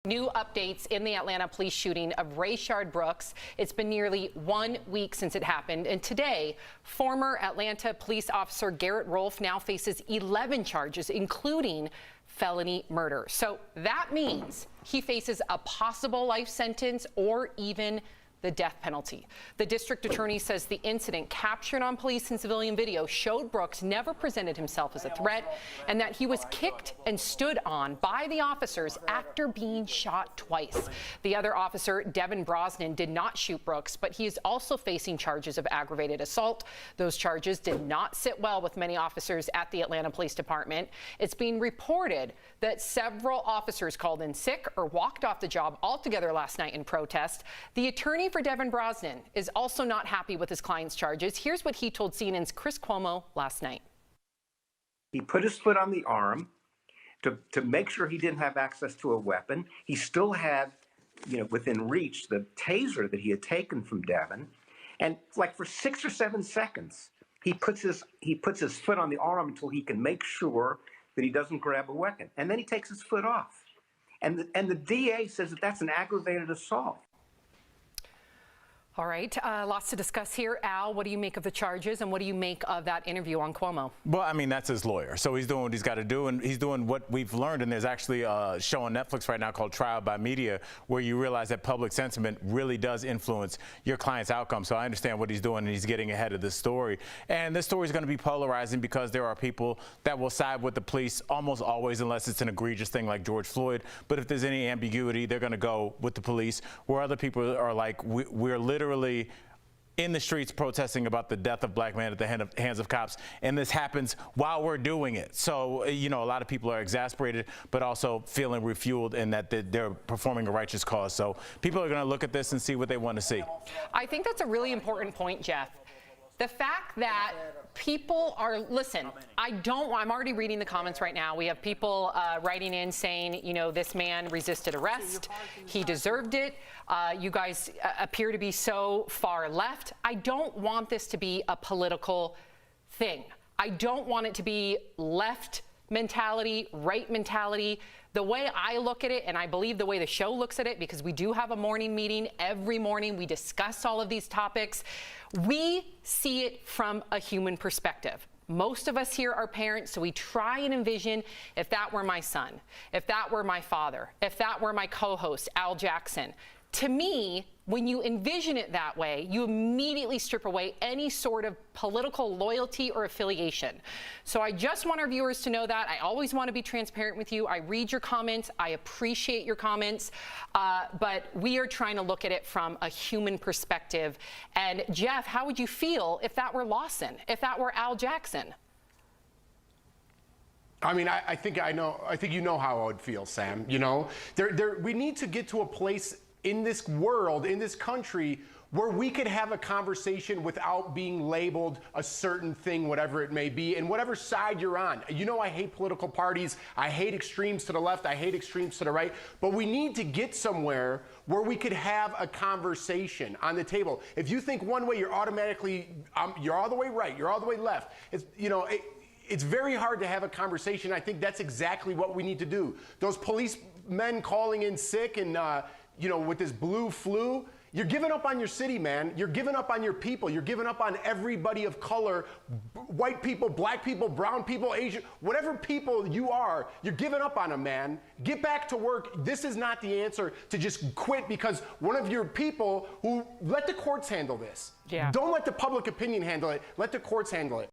New updates in the Atlanta police shooting of Rashard Brooks. It's been nearly 1 week since it happened, and today, former Atlanta police officer Garrett Rolfe now faces 11 charges, including felony murder. So that means he faces a possible life sentence or even the death penalty. The district attorney says the incident captured on police and civilian video showed Brooks never presented himself as a threat and that he was kicked and stood on by the officers after being shot twice. The other officer, Devin Brosnan, did not shoot Brooks, but he is also facing charges of aggravated assault. Those charges did not sit well with many officers at the Atlanta Police Department. It's being reported that several officers called in sick or walked off the job altogether last night in protest. The attorney for Devin Brosnan is also not happy with his client's charges. Here's what he told CNN's Chris Cuomo last night. He put his foot on the arm to make sure he didn't have access to a weapon. He still had, within reach, the taser that he had taken from Devin. And like for 6 or 7 seconds, he puts his foot on the arm until he can make sure that he doesn't grab a weapon. And then he takes his foot off. And the DA says that that's an aggravated assault. All right, lots to discuss here. Al, what do you make of the charges and what do you make of that interview on Cuomo? Well, I mean, that's his lawyer. So he's doing what he's got to do, and he's doing what we've learned. And there's actually a show on Netflix right now called Trial by Media where you realize that public sentiment really does influence your client's outcome. So I understand what he's doing, and he's getting ahead of this story. And this story is going to be polarizing because there are people that will side with the police almost always unless it's an egregious thing like George Floyd. But if there's any ambiguity, they're going to go with the police, where other people are like, we're literally in the streets protesting about the death of black men at the hands of cops, and this happens while we're doing it. So, a lot of people are exasperated, but also feeling refueled in that they're performing a righteous cause. So people are going to look at this and see what they want to see. I think that's a really important point, Jeff. The fact that people are, listen, I'm already reading the comments right now. We have people writing in saying, this man resisted arrest. He deserved it. You guys appear to be so far left. I don't want this to be a political thing. I don't want it to be left mentality, right mentality. The way I look at it, and I believe the way the show looks at it, because we do have a morning meeting every morning, we discuss all of these topics. We see it from a human perspective. Most of us here are parents, so we try and envision if that were my son, if that were my father, if that were my co-host, Al Jackson. To me, when you envision it that way, you immediately strip away any sort of political loyalty or affiliation. So I just want our viewers to know that. I always want to be transparent with you. I read your comments. I appreciate your comments. But we are trying to look at it from a human perspective. And Jeff, how would you feel if that were Lawson, if that were Al Jackson? I mean, I think you know how I would feel, Sam. We need to get to a place in this world, in this country, where we could have a conversation without being labeled a certain thing, whatever it may be, and whatever side you're on. I hate political parties. I hate extremes to the left. I hate extremes to the right. But we need to get somewhere where we could have a conversation on the table. If you think one way, you're automatically, you're all the way right, you're all the way left. It's very hard to have a conversation. I think that's exactly what we need to do. Those policemen calling in sick and, with this blue flu, you're giving up on your city, man. You're giving up on your people. You're giving up on everybody of color, white people, black people, brown people, Asian, whatever people you are, you're giving up on them, man. Get back to work. This is not the answer to just quit because one of your people let the courts handle this. Yeah. Don't let the public opinion handle it. Let the courts handle it.